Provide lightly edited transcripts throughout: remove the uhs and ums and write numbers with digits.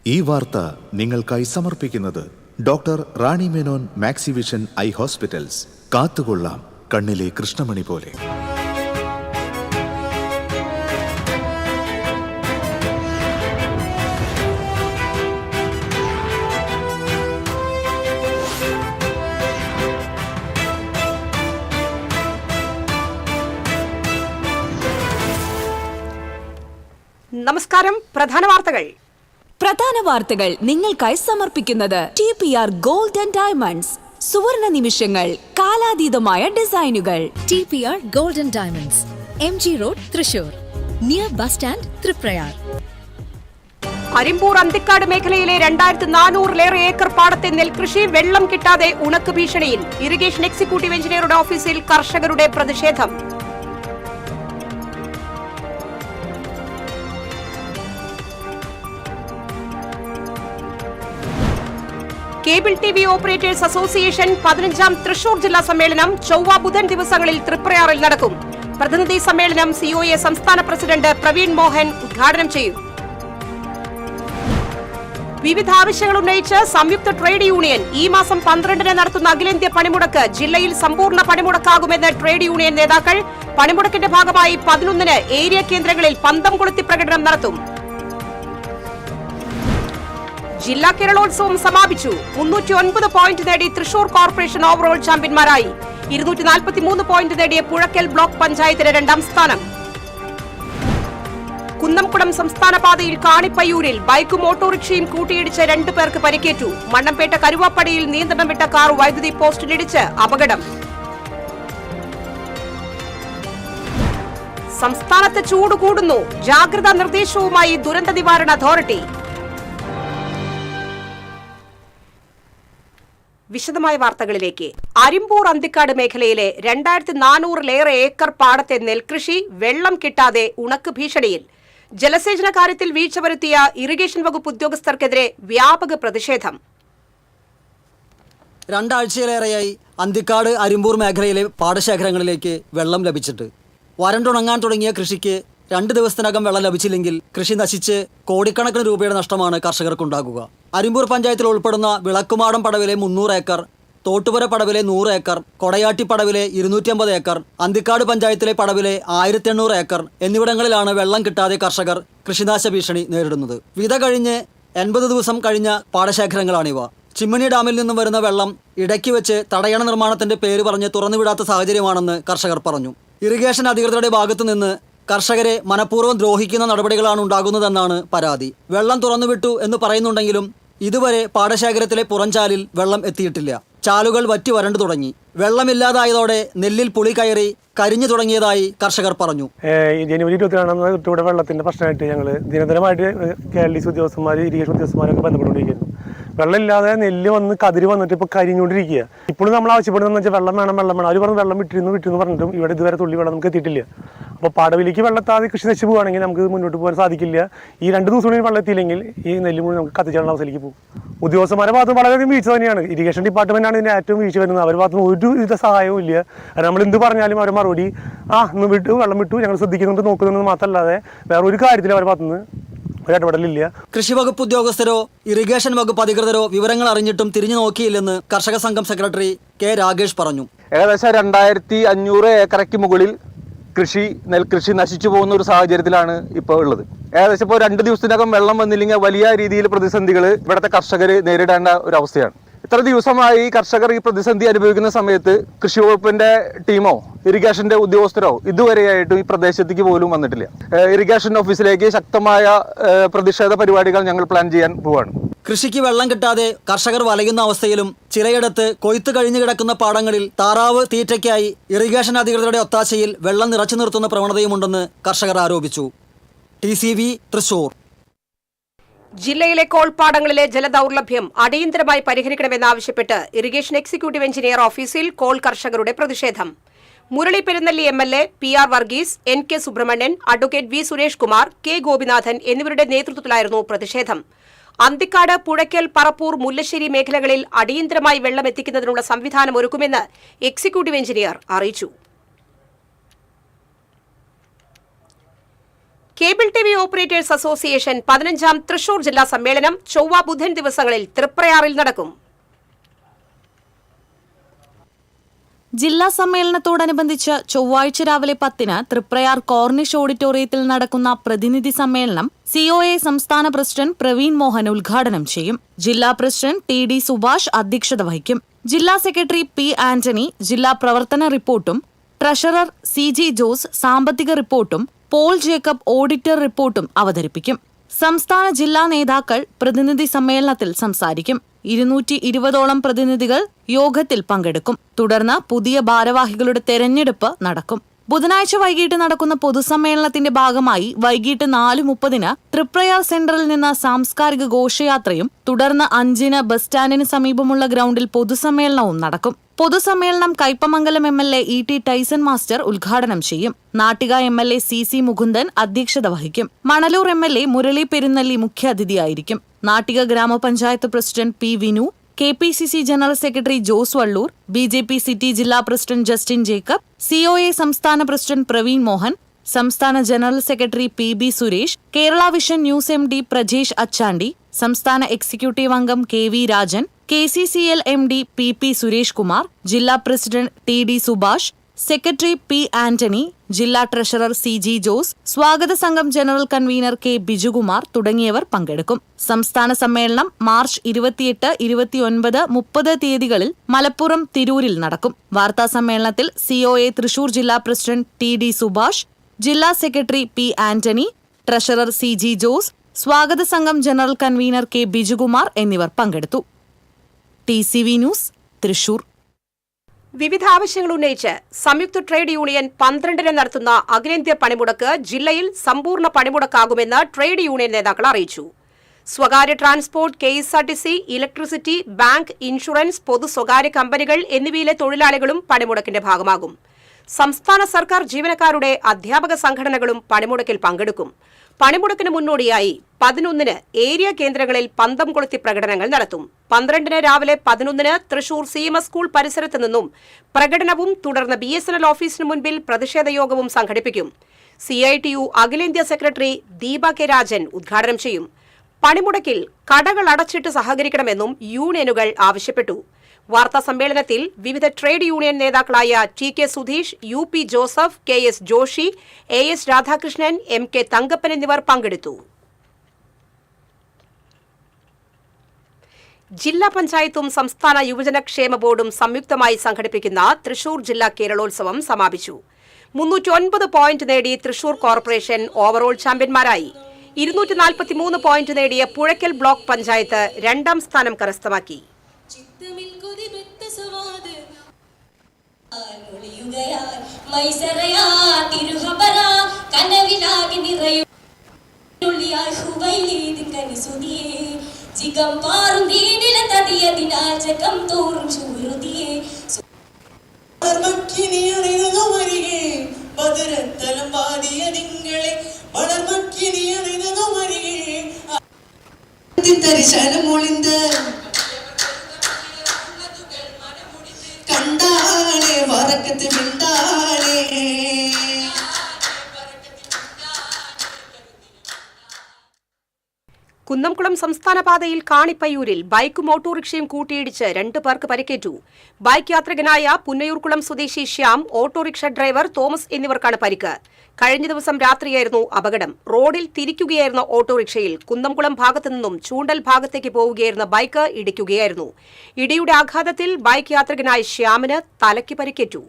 ഈ വാർത്ത നിങ്ങൾക്കായി സമർപ്പിക്കുന്നത് doctor Rani Menon Maxivision I hospitals. കാത്തുകൊള്ളാം കണ്ണിലെ കൃഷ്ണമണി പോലെ. നമസ്കാരം. പ്രധാന വാർത്തകൾ നിങ്ങൾക്കായി സമർപ്പിക്കുന്നത് TPR ഗോൾഡ് ആൻഡ് ഡയമണ്ട്സ്. സുവർണ നിമിഷങ്ങൾ, കാലാതീതമായ ഡിസൈനുകൾ. TPR gold and diamonds, MG road, Thrissur, near bus stand, Triprayar. Arimpur Anthikad മേഖലയിലെ 2400 ഏക്കർ പാടത്തെ നെൽകൃഷി വെള്ളം കിട്ടാതെ ഉണക്ക് ഭീഷണിയിൽ. ഇറിഗേഷൻ എക്സിക്യൂട്ടീവ് എഞ്ചിനീയറുടെ ഓഫീസിൽ കർഷകരുടെ പ്രതിഷേധം. Cable TV operators association 15ാം Thrissur ജില്ലാ സമ്മേളനം ചൊവ്വ ബുധൻ ദിവസങ്ങളിൽ തൃപ്രയാറിൽ നടക്കും. പ്രതിനിധി സമ്മേളനം COA സംസ്ഥാന പ്രസിഡന്റ് പ്രവീൺ മോഹൻ ഉദ്ഘാടനം ചെയ്യും. വിവിധ ആവശ്യങ്ങൾ ഉന്നയിച്ച് സംയുക്ത ട്രേഡ് യൂണിയൻ ഈ മാസം 12-ന് നടത്തുന്ന അഖിലേന്ത്യാ പണിമുടക്ക് ജില്ലയിൽ സമ്പൂർണ്ണ പണിമുടക്കാകുമെന്ന് ട്രേഡ് യൂണിയൻ നേതാക്കൾ. പണിമുടക്കിന്റെ ഭാഗമായി 11-ന് ഏരിയ കേന്ദ്രങ്ങളിൽ പന്തം കൊളുത്തി പ്രകടനം നടത്തും. ജില്ലാ കേരളോത്സവം സമാപിച്ചു. 309 പോയിന്റ് നേടി തൃശൂർ കോർപ്പറേഷൻ ഓവറോൾ ചാമ്പ്യന്മാരായി. 243 പോയിന്റ് നേടിയ പുഴക്കൽ ബ്ലോക്ക് പഞ്ചായത്തിന് 2ാം സ്ഥാനം. കുന്നംകുളം സംസ്ഥാന പാതയിൽ കാണിപ്പയ്യൂരിൽ ബൈക്കും ഓട്ടോറിക്ഷയും കൂട്ടിയിടിച്ച് 2 പേർക്ക് പരിക്കേറ്റു. മണ്ണമ്പേട്ട കരുവാപ്പടിയിൽ നിയന്ത്രണം വിട്ട കാർ വൈദ്യുതി പോസ്റ്റിലിടിച്ച് അപകടം. സംസ്ഥാനത്ത് ചൂട് കൂടുന്നു. ജാഗ്രതാ നിർദ്ദേശവുമായി ദുരന്ത നിവാരണ അതോറിറ്റി. വിശദമായ വാർത്തകളിലേക്ക്. അരിമ്പൂർ അന്തിക്കാട് മേഖലയിലെ 2400 ഏക്കർ പാടത്തെ നെൽകൃഷി വെള്ളം കിട്ടാതെ ഉണക്ക് ഭീഷണിയിൽ. ജലസേചന കാര്യത്തിൽ വീഴ്ച വരുത്തിയ ഇറിഗേഷൻ വകുപ്പ് ഉദ്യോഗസ്ഥർക്കെതിരെ വ്യാപക പ്രതിഷേധം. 2 ആഴ്ചയിലേറെയായി അന്തിക്കാട് അരിമ്പൂർ മേഖലയിലെ പാടശേഖരങ്ങളിലേക്ക് വെള്ളം ലഭിച്ചിട്ട് വരണ്ടുണങ്ങാൻ തുടങ്ങിയ കൃഷിക്ക് 2 ദിവസത്തിനകം വെള്ളം ലഭിച്ചില്ലെങ്കിൽ കൃഷി നശിച്ച് കോടിക്കണക്കിന് രൂപയുടെ നഷ്ടമാണ് കർഷകർക്കുണ്ടാകുക. അരിമ്പൂർ പഞ്ചായത്തിൽ ഉൾപ്പെടുന്ന വിളക്കുമാടം പടവിലെ 300 acre, Thottupura പടവിലെ 100 acre, കൊടയാട്ടി പടവിലെ 250 acre, Anthikad പഞ്ചായത്തിലെ പടവിലെ 1800 ഏക്കർ എന്നിവിടങ്ങളിലാണ് വെള്ളം കിട്ടാതെ കർഷകർ കൃഷിനാശ ഭീഷണി നേരിടുന്നത്. വിത കഴിഞ്ഞ് 80 ദിവസം കഴിഞ്ഞ പാടശേഖരങ്ങളാണിവ. ചിമ്മണി ഡാമിൽ നിന്നും വരുന്ന വെള്ളം ഇടയ്ക്ക് വെച്ച് തടയണ നിർമ്മാണത്തിന്റെ പേര് പറഞ്ഞ് തുറന്നുവിടാത്ത സാഹചര്യമാണെന്ന് കർഷകർ പറഞ്ഞു. ഇറിഗേഷൻ അധികൃതരുടെ ഭാഗത്തു നിന്ന് കർഷകരെ മനഃപൂർവ്വം ദ്രോഹിക്കുന്ന നടപടികളാണ് ഉണ്ടാകുന്നതെന്നാണ് പരാതി. വെള്ളം തുറന്നുവിട്ടു എന്ന് പറയുന്നുണ്ടെങ്കിലും ഇതുവരെ പാടശേഖരത്തിലെ പുറംചാലിൽ വെള്ളം എത്തിയിട്ടില്ല. ചാലുകൾ വറ്റി വരണ്ടു തുടങ്ങി. വെള്ളമില്ലാതായതോടെ നെല്ലിൽ പുളി കയറി കരിഞ്ഞു തുടങ്ങിയതായി കർഷകർ പറഞ്ഞു. ജനുവരി 22 ഇവിടെ വെള്ളത്തിന്റെ പ്രശ്നമായിട്ട് ഞങ്ങൾ നിരന്തരമായിട്ട് KLDC ഉദ്യോഗസ്ഥന്മാർ, ഇറിഗേഷൻ ഉദ്യോഗസ്ഥന്മാരൊക്കെ ബന്ധപ്പെട്ടുകൊണ്ടിരിക്കുന്നു. വെള്ളമില്ലാതെ നെല്ല് വന്ന് കതിര് വന്നിട്ട് ഇപ്പോൾ കരിഞ്ഞുകൊണ്ടിരിക്കുക. ഇപ്പോഴും നമ്മൾ ആവശ്യപ്പെടുന്നതെന്ന് വെച്ചാൽ വെള്ളം വേണം. അവർ പറഞ്ഞ് വെള്ളം വിട്ടിരുന്നു പറഞ്ഞിട്ടും ഇവിടെ ഇതുവരെ തുള്ളി വെള്ളം നമുക്ക് എത്തിയിട്ടില്ല. അപ്പോൾ പാടവിലേക്ക് വെള്ളത്താതെ കൃഷി നശിച്ചു പോകുകയാണെങ്കിൽ നമുക്ക് മുന്നോട്ട് പോകാൻ സാധിക്കില്ല. ഈ 2 ദിവസം കൂടി വെള്ളം എത്തിയില്ലെങ്കിൽ ഈ നെല്ല് മുഴുവൻ നമുക്ക് കത്തിച്ചാലുള്ള അവസ്ഥയിലേക്ക് പോകും. ഉദ്യോഗസ്ഥന്മാരുടെ ഭാഗത്ത് വളരെയധികം വീഴ്ച തന്നെയാണ്. ഇറിഗേഷൻ ഡിപ്പാർട്ട്മെന്റാണ് ഇതിന് ഏറ്റവും വീഴ്ച വരുന്നത്. അവരുടെ ഭാഗത്ത് ഒരു വിധ സഹായവും ഇല്ല. നമ്മൾ എന്ത് പറഞ്ഞാലും അവർ മറുപടി ഇന്ന് വിട്ടു, വെള്ളം വിട്ടു, ഞങ്ങൾ ശ്രദ്ധിക്കുന്നുണ്ട്, നോക്കുന്നുണ്ട് മാത്രമല്ലാതെ വേറെ ഒരു കാര്യത്തിൽ അവരുടെ ഭാഗത്തുനിന്ന് ഇടപെടലില്ല. കൃഷി വകുപ്പ് ഉദ്യോഗസ്ഥരോ ഇറിഗേഷൻ വകുപ്പ് അധികൃതരോ വിവരങ്ങൾ അറിഞ്ഞിട്ടും തിരിഞ്ഞു നോക്കിയില്ലെന്ന് കർഷക സംഘം സെക്രട്ടറി K. രാഗേഷ് പറഞ്ഞു. ഏകദേശം 2500 ഏക്കറയ്ക്ക് മുകളിൽ നെൽകൃഷി നശിച്ചു പോകുന്ന ഒരു സാഹചര്യത്തിലാണ് ഇപ്പോൾ ഉള്ളത്. ഏകദേശം ഇപ്പോൾ 2 ദിവസത്തിനകം വെള്ളം വന്നില്ലെങ്കിൽ വലിയ രീതിയിൽ പ്രതിസന്ധികൾ ഇവിടുത്തെ കർഷകർ നേരിടേണ്ട ഒരു അവസ്ഥയാണ്. ഇത്ര ദിവസമായി കർഷകർ ഈ പ്രതിസന്ധി അനുഭവിക്കുന്ന സമയത്ത് കൃഷി വകുപ്പിന്റെ ടീമോ ഇറിഗേഷന്റെ ഉദ്യോഗസ്ഥരോ ഇതുവരെയായിട്ടും ഈ പ്രദേശത്തേക്ക് പോലും വന്നിട്ടില്ല. ഇറിഗേഷൻ ഓഫീസിലേക്ക് ശക്തമായ പ്രതിഷേധ പരിപാടികൾ ഞങ്ങൾ പ്ലാൻ ചെയ്യാൻ പോവാണ്. കൃഷിക്ക് വെള്ളം കിട്ടാതെ കർഷകർ വലയുന്ന അവസ്ഥയിലും ചിലയിടത്ത് കൊയ്ത്ത് കഴിഞ്ഞു കിടക്കുന്ന പാടങ്ങളിൽ താറാവ് തീറ്റയ്ക്കായി ഇറിഗേഷൻ അധികൃതരുടെ ഒത്താശയിൽ വെള്ളം നിറച്ചു നിർത്തുന്ന പ്രവണതയുമുണ്ടെന്ന് കർഷകർ ആരോപിച്ചു. TCV തൃശൂർ. ജില്ലയിലെ കോൾപ്പാടങ്ങളിലെ ജലദൗർലഭ്യം അടിയന്തരമായി പരിഹരിക്കണമെന്നാവശ്യപ്പെട്ട് ഇറിഗേഷൻ എക്സിക്യൂട്ടീവ് എഞ്ചിനീയർ ഓഫീസിൽ കോൾ കർഷകരുടെ പ്രതിഷേധം. Murali Perunnelli MLA, PR Varghese, NK Subramanian, advocate V Suresh Kumar, K Gopinathan എന്നിവരുടെ നേതൃത്വത്തിലായിരുന്നു പ്രതിഷേധം. അന്തിക്കാട്, പുഴയ്ക്കൽ, പറപ്പൂർ, മുല്ലശ്ശേരി മേഖലകളിൽ അടിയന്തരമായി വെള്ളം എത്തിക്കുന്നതിനുള്ള സംവിധാനം ഒരുക്കുമെന്ന് എക്സിക്യൂട്ടീവ് എഞ്ചിനീയർ അറിയിച്ചു. Cable TV operators association 15ാം Thrissur ജില്ലാ സമ്മേളനം ചൊവ്വ ബുധൻ ദിവസങ്ങളിൽ തൃപ്രയാറിൽ നടക്കും. ജില്ലാ സമ്മേളനത്തോടനുബന്ധിച്ച് ചൊവ്വാഴ്ച രാവിലെ 10-ന് തൃപ്രയാർ കോർണിഷ് ഓഡിറ്റോറിയത്തിൽ നടക്കുന്ന പ്രതിനിധി സമ്മേളനം COA സംസ്ഥാന പ്രസിഡന്റ് പ്രവീൺ മോഹൻ ഉദ്ഘാടനം ചെയ്യും. ജില്ലാ പ്രസിഡന്റ് TD സുഭാഷ് അധ്യക്ഷത വഹിക്കും. ജില്ലാ സെക്രട്ടറി P ആന്റണി ജില്ലാ പ്രവർത്തന റിപ്പോർട്ടും, ട്രഷറർ CG ജോസ് സാമ്പത്തിക റിപ്പോർട്ടും, പോൾ ജേക്കബ് ഓഡിറ്റർ റിപ്പോർട്ടും അവതരിപ്പിക്കും. സംസ്ഥാന ജില്ലാ നേതാക്കൾ പ്രതിനിധി സമ്മേളനത്തിൽ സംസാരിക്കും. 220ഓളം പ്രതിനിധികൾ യോഗത്തിൽ പങ്കെടുക്കും. തുടർന്ന് പുതിയ ഭാരവാഹികളുടെ തെരഞ്ഞെടുപ്പ് നടക്കും. ബുധനാഴ്ച വൈകിട്ട് നടക്കുന്ന പൊതുസമ്മേളനത്തിന്റെ ഭാഗമായി വൈകിട്ട് 4:30-ന് തൃപ്രയാർ സെന്ററിൽ നിന്ന് സാംസ്കാരിക ഘോഷയാത്രയും തുടർന്ന് 5-ന് ബസ് സ്റ്റാൻഡിന് സമീപമുള്ള ഗ്രൗണ്ടിൽ പൊതുസമ്മേളനവും നടക്കും. പൊതുസമ്മേളനം Kaipamangalam MLA E.T. Tyson master ഉദ്ഘാടനം ചെയ്യും. നാട്ടിക MLA CC മുകുന്ദൻ അധ്യക്ഷത വഹിക്കും. മണലൂർ MLA മുരളി പെരുന്നല്ലി മുഖ്യാതിഥിയായിരിക്കും. നാട്ടിക ഗ്രാമപഞ്ചായത്ത് president P Vinu, KPCC general secretary Jose Vallur, BJP city ജില്ലാ പ്രസിഡന്റ് ജസ്റ്റിൻ ജേക്കബ്, COA സംസ്ഥാന പ്രസിഡന്റ് പ്രവീൺ മോഹൻ, സംസ്ഥാന general secretary PB Suresh, Kerala vision news MD Prajesh Achandi, സംസ്ഥാന എക്സിക്യൂട്ടീവ് അംഗം KV Rajan, KCCL MD PP Suresh Kumar, ജില്ലാ president TD Subhash, secretary P Antony, ജില്ലാ ട്രഷറർ CG ജോസ്, സ്വാഗത സംഘം ജനറൽ കൺവീനർ K ബിജുകുമാർ തുടങ്ങിയവർ പങ്കെടുക്കും. സംസ്ഥാന സമ്മേളനം മാർച്ച് 28, 29, 30 തീയതികളിൽ മലപ്പുറം, തിരൂരിൽ നടക്കും. വാർത്താ സമ്മേളനത്തിൽ COA തൃശൂർ ജില്ലാ പ്രസിഡന്റ് TD സുഭാഷ്, ജില്ലാ secretary P Antony, treasurer CG Jose, സ്വാഗത സംഘം ജനറൽ കൺവീനർ K ബിജുകുമാർ എന്നിവർ പങ്കെടുത്തു. TCV news, Thrissur. വിവിധ ആവശ്യങ്ങൾ ഉന്നയിച്ച് സംയുക്ത ട്രേഡ് യൂണിയൻ 12-ന് നടത്തുന്ന അഖിലേന്ത്യാ പണിമുടക്ക് ജില്ലയിൽ സമ്പൂർണ്ണ പണിമുടക്കാകുമെന്ന് ട്രേഡ് യൂണിയൻ നേതാക്കൾ അറിയിച്ചു. സ്വകാര്യ transport, KSRTC, electricity, bank, insurance, പൊതു സ്വകാര്യ കമ്പനികൾ എന്നിവയിലെ തൊഴിലാളികളും പണിമുടക്കിന്റെ ഭാഗമാകും. സംസ്ഥാന സർക്കാർ ജീവനക്കാരുടെ അധ്യാപക സംഘടനകളും പണിമുടക്കിൽ പങ്കെടുക്കും. പണിമുടക്കിന് മുന്നോടിയായി 11-ന് ഏരിയ കേന്ദ്രങ്ങളിൽ പന്തം കൊളുത്തി പ്രകടനങ്ങൾ നടത്തും. 12-ന് രാവിലെ 11-ന് തൃശൂർ CMS സ്കൂൾ പരിസരത്ത് നിന്നും പ്രകടനവും തുടർന്ന് BSNL ഓഫീസിന് മുൻപിൽ പ്രതിഷേധ യോഗവും സംഘടിപ്പിക്കും. CITU അഖിലേന്ത്യാ സെക്രട്ടറി ദീപ K രാജൻ ഉദ്ഘാടനം ചെയ്യും. പണിമുടക്കിൽ കടകൾ അടച്ചിട്ട് സഹകരിക്കണമെന്നും യൂണിയനുകൾ ആവശ്യപ്പെട്ടു. വാർത്താ സമ്മേളനത്തിൽ വിവിധ ട്രേഡ് യൂണിയൻ നേതാക്കളായ TK Sudheesh, UP Joseph, KS Joshi, AS Radhakrishnan, MK Thankappan എന്നിവർ പങ്കെടുത്തു. ജില്ലാ പഞ്ചായത്തും സംസ്ഥാന യുവജനക്ഷേമ ബോർഡും സംയുക്തമായി സംഘടിപ്പിക്കുന്ന തൃശൂർ ജില്ലാ കേരളോത്സവം സമാപിച്ചു. 309 പോയിന്റ് നേടി തൃശൂർ കോർപ്പറേഷൻ ഓവറോൾ ചാമ്പ്യന്മാരായി. 243 പോയിന്റ് നേടിയ പുഴയ്ക്കൽ ബ്ലോക്ക് പഞ്ചായത്ത് 2ാം സ്ഥാനം കരസ്ഥമാക്കി. കണ്ടാളെ വറക്കത്ത് മിണ്ടാളെ. കുന്നംകുളം സംസ്ഥാന പാതയിൽ കാണിപ്പയ്യൂരിൽ ബൈക്കും ഓട്ടോറിക്ഷയും കൂട്ടിയിടിച്ച് 2 പേർക്ക് പരിക്കേറ്റു. ബൈക്ക് യാത്രികനായ പുന്നയൂർകുളം സ്വദേശി ശ്യാം, ഓട്ടോറിക്ഷ ഡ്രൈവർ തോമസ് എന്നിവർക്കാണ് പരിക്ക്. കഴിഞ്ഞ ദിവസം രാത്രിയായിരുന്നു അപകടം. റോഡിൽ തിരിക്കുകയായിരുന്ന ഓട്ടോറിക്ഷയിൽ കുന്നംകുളം ഭാഗത്തു നിന്നും ചൂണ്ടൽ ഭാഗത്തേക്ക് പോവുകയായിരുന്ന ബൈക്ക് ഇടിക്കുകയായിരുന്നു. ഇടിയുടെ ആഘാതത്തിൽ ബൈക്ക് യാത്രികനായ ശ്യാമിന് തലയ്ക്ക് പരിക്കേറ്റു.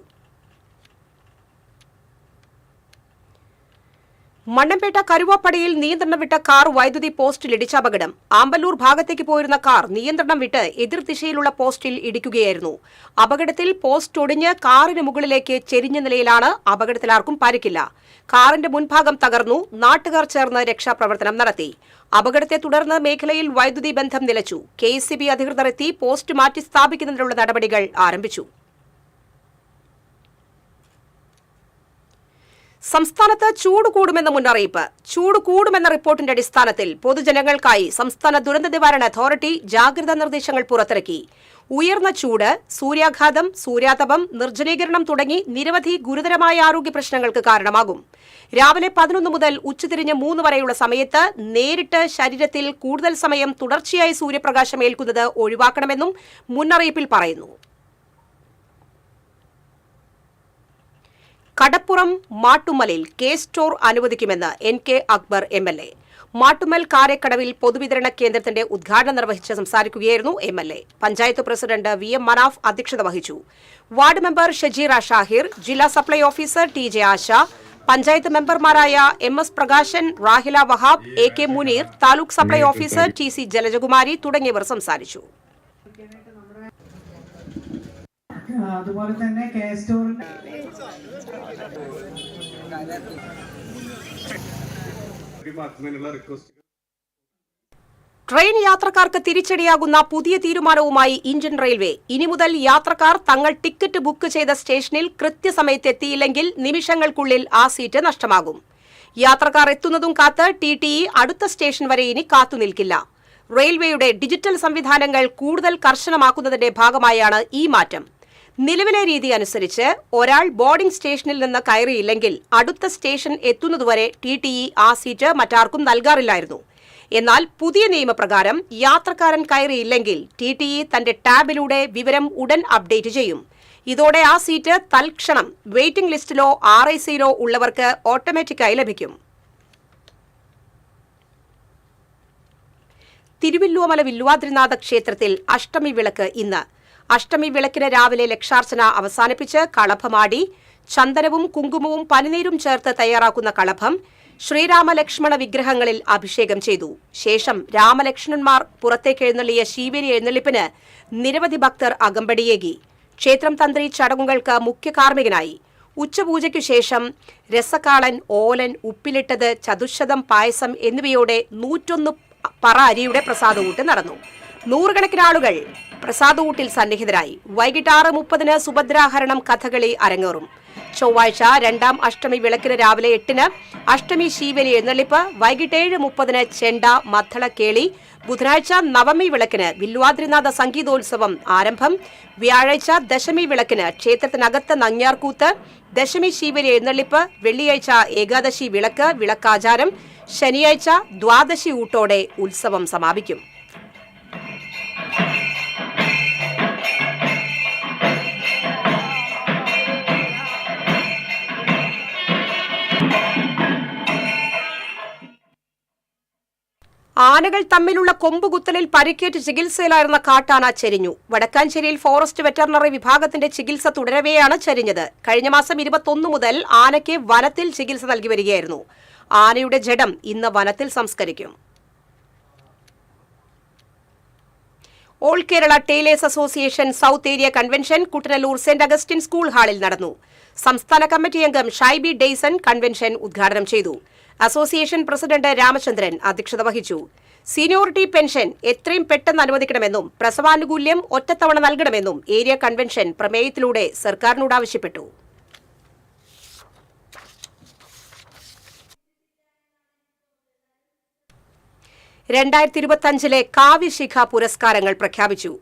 മണ്ണമ്പേട്ട കരുവാപ്പടിയിൽ നിയന്ത്രണം വിട്ട കാർ വൈദ്യുതി പോസ്റ്റിൽ ഇടിച്ച അപകടം. ആമ്പല്ലൂർ ഭാഗത്തേക്ക് പോയിരുന്ന കാർ നിയന്ത്രണം വിട്ട് എതിർദിശയിലുള്ള പോസ്റ്റിൽ ഇടിക്കുകയായിരുന്നു. അപകടത്തിൽ പോസ്റ്റ് ഒടിഞ്ഞ് കാറിന് മുകളിലേക്ക് ചെരിഞ്ഞ നിലയിലാണ്. അപകടത്തിൽ ആർക്കും പരിക്കില്ല. കാറിന്റെ മുൻഭാഗം തകർന്നു. നാട്ടുകാർ ചേർന്ന് രക്ഷാപ്രവർത്തനം നടത്തി. അപകടത്തെ തുടർന്ന് മേഖലയിൽ വൈദ്യുതി ബന്ധം നിലച്ചു. KSCB അധികൃതർ എത്തി പോസ്റ്റ് മാറ്റി സ്ഥാപിക്കുന്നതിനുള്ള നടപടികൾ ആരംഭിച്ചു. സംസ്ഥാനത്ത് ചൂട് കൂടുമെന്ന മുന്നറിയിപ്പ്. ചൂട് കൂടുമെന്ന റിപ്പോർട്ടിന്റെ അടിസ്ഥാനത്തിൽ പൊതുജനങ്ങൾക്കായി സംസ്ഥാന ദുരന്ത നിവാരണ അതോറിറ്റി ജാഗ്രതാ നിർദ്ദേശങ്ങൾ പുറത്തിറക്കി. ഉയർന്ന ചൂട്, സൂര്യാഘാതം, സൂര്യാതപം, നിർജ്ജലീകരണം തുടങ്ങി നിരവധി ഗുരുതരമായ ആരോഗ്യ പ്രശ്നങ്ങൾക്ക് കാരണമാകും. രാവിലെ 11 മുതൽ ഉച്ചതിരിഞ്ഞ് 3 വരെയുള്ള സമയത്ത് നേരിട്ട് ശരീരത്തിൽ കൂടുതൽ സമയം തുടർച്ചയായി സൂര്യപ്രകാശം ഏൽക്കുന്നത് ഒഴിവാക്കണമെന്നും മുന്നറിയിപ്പിൽ പറയുന്നു. കടപ്പുറം മാട്ടുമ്മലിൽ സ്റ്റോർ അനുവദിക്കുമെന്ന് NK അക്ബർ MLA. മാട്ടുമ്മൽ കാരക്കടവിൽ പൊതുവിതരണ കേന്ദ്രത്തിന്റെ ഉദ്ഘാടനം നിർവഹിച്ച് സംസാരിക്കുകയായിരുന്നു MLA. Panchayat president VM Manaf അധ്യക്ഷത വഹിച്ചു. വാർഡ് മെമ്പർ ഷജീറ ഷാഹിർ, ജില്ലാ supply officer TJ Asha, panchayat മെമ്പർമാരായ MS Prakashan, Rahila Wahab, AK Muneer, taluk supply officer TC Jalajakumari തുടങ്ങിയവർ സംസാരിച്ചു. അതുപോലെ തന്നെ സ്റ്റോറിന്റെ ട്രെയിൻ യാത്രക്കാർക്ക് തിരിച്ചടിയാകുന്ന പുതിയ തീരുമാനവുമായി ഇന്ത്യൻ റെയിൽവേ. ഇനി മുതൽ യാത്രക്കാർ തങ്ങൾ ടിക്കറ്റ് ബുക്ക് ചെയ്ത സ്റ്റേഷനിൽ കൃത്യസമയത്ത് എത്തിയില്ലെങ്കിൽ നിമിഷങ്ങൾക്കുള്ളിൽ ആ സീറ്റ് നഷ്ടമാകും. യാത്രക്കാർ എത്തുന്നതും കാത്ത് TTE അടുത്ത സ്റ്റേഷൻ വരെ ഇനി കാത്തുനിൽക്കില്ല. റെയിൽവേയുടെ ഡിജിറ്റൽ സംവിധാനങ്ങൾ കൂടുതൽ കർശനമാക്കുന്നതിന്റെ ഭാഗമായാണ് ഈ മാറ്റം. നിലവിലെ രീതി അനുസരിച്ച് ഒരാൾ ബോർഡിംഗ് സ്റ്റേഷനിൽ നിന്ന് കയറിയില്ലെങ്കിൽ അടുത്ത സ്റ്റേഷൻ എത്തുന്നതുവരെ TTE ആ സീറ്റ് മറ്റാർക്കും നൽകാറില്ലായിരുന്നു. എന്നാൽ പുതിയ നിയമപ്രകാരം യാത്രക്കാരൻ കയറിയില്ലെങ്കിൽ TTE തന്റെ ടാബിലൂടെ വിവരം ഉടൻ അപ്ഡേറ്റ് ചെയ്യും. ഇതോടെ ആ സീറ്റ് തൽക്ഷണം വെയിറ്റിംഗ് ലിസ്റ്റിലോ RICയിലോ ഉള്ളവർക്ക് ഓട്ടോമാറ്റിക്കായി ലഭിക്കും. തിരുവില്ലുവമല വില്വാദ്രിനാഥ ക്ഷേത്രത്തിൽ അഷ്ടമി വിളക്ക് ഇന്ന്. അഷ്ടമി വിളക്കിന് രാവിലെ ലക്ഷാർച്ചന അവസാനിപ്പിച്ച് കളഭമാടി ചന്ദനവും കുങ്കുമവും പനിനീരും ചേർത്ത് തയ്യാറാക്കുന്ന കളഭം ശ്രീരാമലക്ഷ്മണ വിഗ്രഹങ്ങളിൽ അഭിഷേകം ചെയ്തു. ശേഷം രാമലക്ഷ്മണന്മാർ പുറത്തേക്ക് എഴുന്നള്ളിയ ശീവേലി എഴുന്നള്ളിപ്പിന് നിരവധി ഭക്തർ അകമ്പടിയേകി. ക്ഷേത്രം തന്ത്രി ചടങ്ങുകൾക്ക് മുഖ്യ കാർമ്മികനായി. ഉച്ചപൂജയ്ക്കു ശേഷം രസക്കാളൻ, ഓലൻ, ഉപ്പിലിട്ടത്, ചതുശതം പായസം എന്നിവയോടെ 101 പറ അരിയുടെ പ്രസാദകൂട്ട് നടന്നു. നൂറുകണക്കിന് ആളുകൾ പ്രസാദകൂട്ടിൽ സന്നിഹിതരായി. വൈകിട്ട് 6:30 സുഭദ്രാഹരണം കഥകളി അരങ്ങേറും. ചൊവ്വാഴ്ച 2ാം അഷ്ടമി വിളക്കിന് രാവിലെ 8 അഷ്ടമി ശീവേലി എഴുന്നള്ളിപ്പ്, വൈകിട്ട് 7:30 ചെണ്ട, മദ്ദളക്കേളി. ബുധനാഴ്ച നവമി വിളക്കിന് വില്വാദ്രിനാഥ സംഗീതോത്സവം ആരംഭം. വ്യാഴാഴ്ച ദശമി വിളക്കിന് ക്ഷേത്രത്തിനകത്ത് നങ്ങ്യാർകൂത്ത്, ദശമി ശീവേലി എഴുന്നള്ളിപ്പ്. വെള്ളിയാഴ്ച ഏകാദശി വിളക്ക്, വിളക്കാചാരം. ശനിയാഴ്ച ദ്വാദശി ഊട്ടോടെ ഉത്സവം സമാപിക്കും. ആനകൾ തമ്മിലുള്ള കൊമ്പുകുത്തലിൽ പരിക്കേറ്റ് ചികിത്സയിലായിരുന്ന കാട്ടാന ചെരിഞ്ഞു. വടക്കാഞ്ചേരിയിൽ ഫോറസ്റ്റ് വെറ്ററിനറി വിഭാഗത്തിന്റെ ചികിത്സ തുടരവെയാണ് ചരിഞ്ഞത്. കഴിഞ്ഞ മാസം 21 മുതൽ ആനയ്ക്ക് വനത്തിൽ ചികിത്സ നൽകി വരികയായിരുന്നു. ആനയുടെ ജഡം ഇന്ന് വനത്തിൽ സംസ്കരിക്കും. All Kerala tailors association south area convention Kuttanellur Saint Augustine school ഹാളിൽ നടന്നു. സംസ്ഥാന കമ്മിറ്റി അംഗം ഷൈബി ഡെയ്സൺ കൺവെൻഷൻ ഉദ്ഘാടനം ചെയ്തു. അസോസിയേഷൻ പ്രസിഡന്റ് രാമചന്ദ്രൻ അധ്യക്ഷത വഹിച്ചു. സീനിയോറിറ്റി പെൻഷൻ എത്രയും പെട്ടെന്ന് അനുവദിക്കണമെന്നും പ്രസവാനുകൂല്യം ഒറ്റത്തവണ നൽകണമെന്നും ഏരിയ കൺവെൻഷൻ പ്രമേയത്തിലൂടെ സർക്കാരിനോട് ആവശ്യപ്പെട്ടു. ലെ കാവ്യശിഖ പുരസ്കാരങ്ങൾ പ്രഖ്യാപിച്ചു.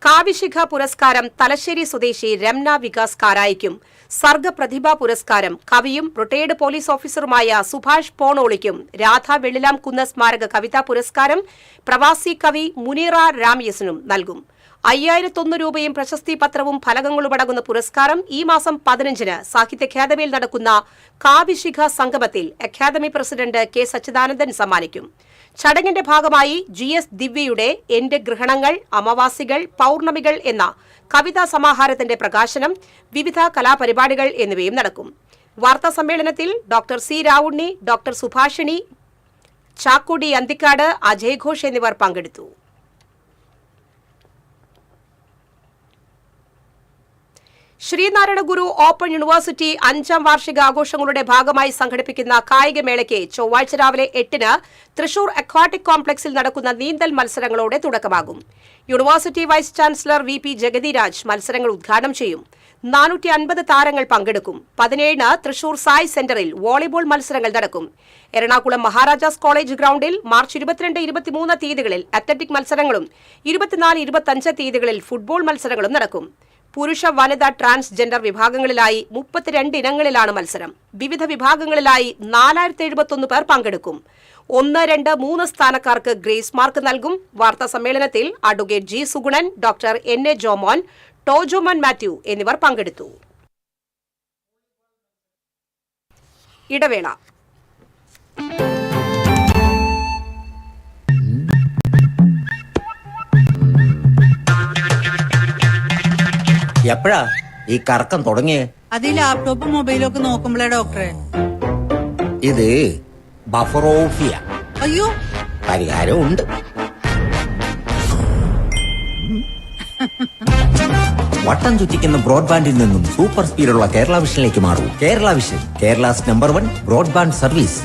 കാവ്യശിഖ പുരസ്കാരം തലശ്ശേരി സ്വദേശി രംന വികാസ് കാരായിക്കും, സർഗപ്രതിഭ പുരസ്കാരം കവിയും റിട്ടയേർഡ് പോലീസ് ഓഫീസറുമായ സുഭാഷ് പോണോളിക്കും, രാധ വെള്ളിലാംകുന്ന് സ്മാരക കവിതാ പുരസ്കാരം പ്രവാസി കവി മുനീറ രാംയസിനും നൽകും. 5001 രൂപയും പ്രശസ്തി പത്രവും ഫലകങ്ങളും അടങ്ങുന്ന പുരസ്കാരം ഈ മാസം 15 സാഹിത്യ അക്കാദമിയിൽ നടക്കുന്ന കാവ്യശിഖ സംഗമത്തിൽ അക്കാദമി പ്രസിഡന്റ് K സച്ചിദാനന്ദൻ സമ്മാനിക്കും. ചടങ്ങിന്റെ ഭാഗമായി GS ദിവ്യയുടെ എന്റെ ഗ്രഹണങ്ങൾ, അമാവാസികൾ, പൗർണമികൾ എന്ന കവിതാ സമാഹാരത്തിന്റെ പ്രകാശനം, വിവിധ കലാപരിപാടികൾ എന്നിവയും നടക്കും. വാർത്താ സമ്മേളനത്തിൽ doctor C Ravunni, doctor Subhashini, Chakkodi Anthikad, Ajay Ghosh എന്നിവർ പങ്കെടുത്തു. ശ്രീനാരായണ ഗുരു ഓപ്പൺ യൂണിവേഴ്സിറ്റി 5ാം വാർഷികാഘോഷങ്ങളുടെ ഭാഗമായി സംഘടിപ്പിക്കുന്ന കായികമേളയ്ക്ക് ചൊവ്വാഴ്ച രാവിലെ 8-ന് തൃശൂർ അക്വാട്ടിക് കോംപ്ലക്സിൽ നടക്കുന്ന നീന്തൽ മത്സരങ്ങളോടെ തുടക്കമാകും. University vice chancellor VP Jagathiraj മത്സരങ്ങൾ ഉദ്ഘാടനം ചെയ്യും. 450 താരങ്ങൾ പങ്കെടുക്കും. 17-ന് തൃശൂർ സായ് സെന്ററിൽ വോളിബോൾ മത്സരങ്ങൾ നടക്കും. എറണാകുളം മഹാരാജാസ് കോളേജ് ഗ്രൌണ്ടിൽ മാർച്ച് 22-23 തീയതികളിൽ അത്ലറ്റിക് മത്സരങ്ങളും 24-25 തീയതികളിൽ ഫുട്ബോൾ മത്സരങ്ങളും നടക്കും. പുരുഷ, വനിത, ട്രാൻസ്ജെൻഡർ വിഭാഗങ്ങളിലായി 32 ഇനങ്ങളിലാണ് മത്സരം. വിവിധ വിഭാഗങ്ങളിലായി 4071 പേർ പങ്കെടുക്കും. 1, 2, 3 സ്ഥാനക്കാർക്ക് ഗ്രേസ് മാർക്ക് നൽകും. വാർത്താ സമ്മേളനത്തിൽ advocate G. Sugunan, doctor N. A. Jomon, Tojoman Mathew എന്നിവർ പങ്കെടുത്തു. ഇടവേള. എപ്പോഴാ ഈ കറക്കം തുടങ്ങിയേ? അത് ഈ ലാപ്ടോപ്പും മൊബൈലും ഒക്കെ നോക്കുമ്പോഴേ ഡോക്ടറെ. ഇത് ബഫറോഫിയ. അയ്യോ, പരിഹാരം ഉണ്ട്. വട്ടം ചുറ്റിക്കുന്ന ബ്രോഡ്ബാൻഡിൽ നിന്നും സൂപ്പർ സ്പീഡുള്ള കേരള വിഷനിലേക്ക് മാറൂ. Kerala vision, Kerala's number 1 broadband service.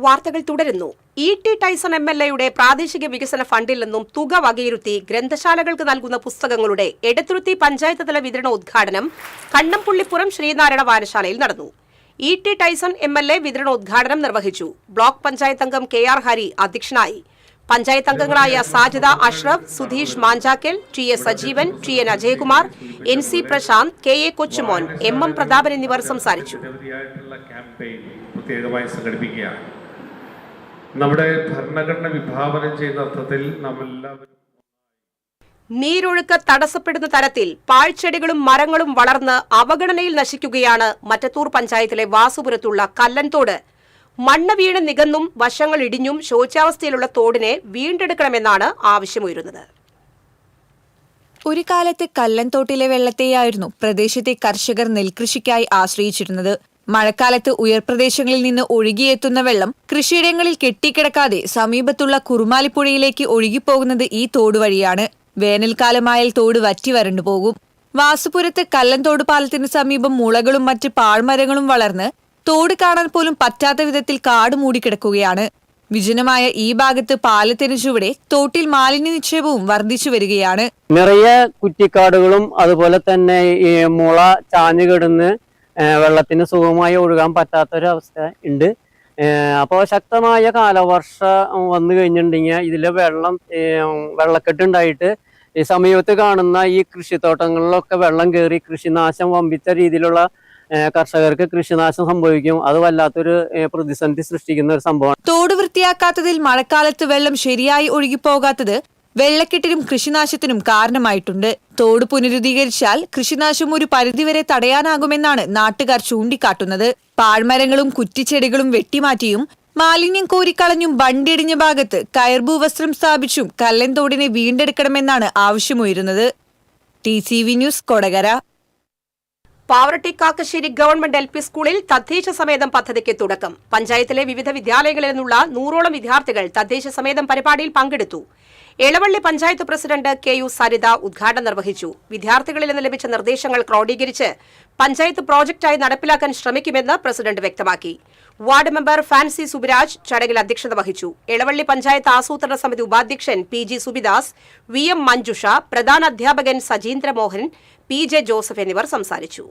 വാർത്തകൾ തുടരുന്നു. E.T. ടൈസൺ MLA-യുടെ പ്രാദേശിക വികസന ഫണ്ടിൽ നിന്നും തുക വകയിരുത്തി ഗ്രന്ഥശാലകൾക്ക് നൽകുന്ന പുസ്തകങ്ങളുടെ എടത്തുരുത്തി പഞ്ചായത്ത് തല വിതരണ ഉദ്ഘാടനം കണ്ണംപുള്ളിപ്പുറം ശ്രീനാരായണ വായനശാലയിൽ നടന്നു. E.T. ടൈസൺ MLA വിതരണോദ്ഘാടനം നിർവഹിച്ചു. ബ്ലോക്ക് പഞ്ചായത്ത് അംഗം KR ഹരി അധ്യക്ഷനായി. പഞ്ചായത്ത് അംഗങ്ങളായ Sajida Ashraf, Sudheesh മാഞ്ചാക്കൽ, TS Sajeevan, TN Ajayakumar, NC Prashant, KA കൊച്ചുമോൻ, MM പ്രതാപൻ എന്നിവർ സംസാരിച്ചു. നമ്മുടെ ഭരണഘടന വിഭാവനം ചെയ്യുന്ന അർത്ഥത്തിൽ നമ്മളെല്ലാവരും നീരൊഴുക്ക് തടസ്സപ്പെടുന്ന തരത്തിൽ പാഴ്ചെടികളും മരങ്ങളും വളർന്ന് അവഗണനയിൽ നശിക്കുകയാണ് മറ്റത്തൂർ പഞ്ചായത്തിലെ വാസുപുരത്തുള്ള കല്ലൻതോട്. മണ്ണ് വീണ് നികന്നും വശങ്ങൾ ഇടിഞ്ഞും ശോച്യാവസ്ഥയിലുള്ള തോടിനെ വീണ്ടെടുക്കണമെന്നാണ് ആവശ്യമുയരുന്നത്. ഒരു കാലത്ത് കല്ലൻതോട്ടിലെ വെള്ളത്തെയായിരുന്നു പ്രദേശത്തെ കർഷകർ നെൽകൃഷിക്കായി ആശ്രയിച്ചിരുന്നത്. മഴക്കാലത്ത് ഉയർപ്രദേശങ്ങളിൽ നിന്ന് ഒഴുകിയെത്തുന്ന വെള്ളം കൃഷിയിടങ്ങളിൽ കെട്ടിക്കിടക്കാതെ സമീപത്തുള്ള കുറുമാലിപ്പുഴയിലേക്ക് ഒഴുകിപ്പോകുന്നത് ഈ തോട് വഴിയാണ്. വേനൽക്കാലമായാൽ തോട് വറ്റി വരണ്ടു പോകും. വാസുപുരത്ത് കല്ലൻതോട് പാലത്തിന് സമീപം മുളകളും മറ്റ് പാഴ്മരങ്ങളും വളർന്ന് തോട് കാണാൻ പോലും പറ്റാത്ത വിധത്തിൽ കാട് മൂടിക്കിടക്കുകയാണ്. വിജനമായ ഈ ഭാഗത്ത് പാലത്തിന് ചുവടെ തോട്ടിൽ മാലിന്യ നിക്ഷേപവും വർദ്ധിച്ചു വരികയാണ്. നിറയെ കുറ്റിക്കാടുകളും അതുപോലെ തന്നെ ഈ മുള ചാഞ്ഞു കിടന്ന് വെള്ളത്തിന് സുഗമമായി ഒഴുകാൻ പറ്റാത്തൊരവസ്ഥ ഉണ്ട്. അപ്പോൾ ശക്തമായ കാലവർഷം വന്നു കഴിഞ്ഞിട്ടുണ്ടെങ്കിൽ ഇതിലെ വെള്ളക്കെട്ടുണ്ടായിട്ട് ഈ സമീപത്ത് കാണുന്ന ഈ കൃഷിത്തോട്ടങ്ങളിലൊക്കെ വെള്ളം കയറി കൃഷിനാശം വമ്പിച്ച രീതിയിലുള്ള കർഷകർക്ക് കൃഷിനാശം സംഭവിക്കും. അത് വല്ലാത്തൊരു പ്രതിസന്ധി സൃഷ്ടിക്കുന്ന ഒരു സംഭവമാണ്. തോട് വൃത്തിയാക്കാത്തതിൽ മഴക്കാലത്ത് വെള്ളം ശരിയായി ഒഴുകിപ്പോകാത്തത് വെള്ളക്കെട്ടിനും കൃഷിനാശത്തിനും കാരണമായിട്ടുണ്ട്. തോട് പുനരുദ്ധീകരിച്ചാൽ കൃഷിനാശം ഒരു പരിധിവരെ തടയാനാകുമെന്നാണ് നാട്ടുകാർ ചൂണ്ടിക്കാട്ടുന്നത്. പാഴ്മരങ്ങളും കുറ്റിച്ചെടികളും വെട്ടിമാറ്റിയും മാലിന്യം കോരിക്കളഞ്ഞും ബണ്ടിടിഞ്ഞ ഭാഗത്ത് കയർഭൂവസ്ത്രം സ്ഥാപിച്ചും കല്ലൻതോടിനെ വീണ്ടെടുക്കണമെന്നാണ് ആവശ്യമുയരുന്നത്. TCV news, Kodakara. Pavaratty Kakkassery government LP സ്കൂളിൽ തദ്ദേശ സമേതം പദ്ധതിക്ക് തുടക്കം. പഞ്ചായത്തിലെ വിവിധ വിദ്യാലയങ്ങളിൽ നിന്നുള്ള 100ഓളം വിദ്യാർത്ഥികൾ തദ്ദേശ സമേതം പരിപാടിയിൽ പങ്കെടുത്തു. എളവള്ളി പഞ്ചായത്ത് പ്രസിഡന്റ് KU സരിത ഉദ്ഘാടനം നിർവഹിച്ചു. വിദ്യാർത്ഥികളിൽ നിന്ന് ലഭിച്ച നിർദ്ദേശങ്ങൾ ക്രോഡീകരിച്ച് പഞ്ചായത്ത് പ്രോജക്റ്റായി നടപ്പിലാക്കാൻ ശ്രമിക്കുമെന്ന് പ്രസിഡന്റ് വ്യക്തമാക്കി. വാർഡ് മെമ്പർ ഫാൻസി സുബിരാജ് ചടങ്ങിൽ അധ്യക്ഷത വഹിച്ചു. എളവള്ളി പഞ്ചായത്ത് ആസൂത്രണ സമിതി ഉപാധ്യക്ഷൻ PG സുബിദാസ്, VM മഞ്ജുഷ, പ്രധാന അധ്യാപകൻ സജീന്ദ്രമോഹൻ, PJ ജോസഫ് എന്നിവർ സംസാരിച്ചു.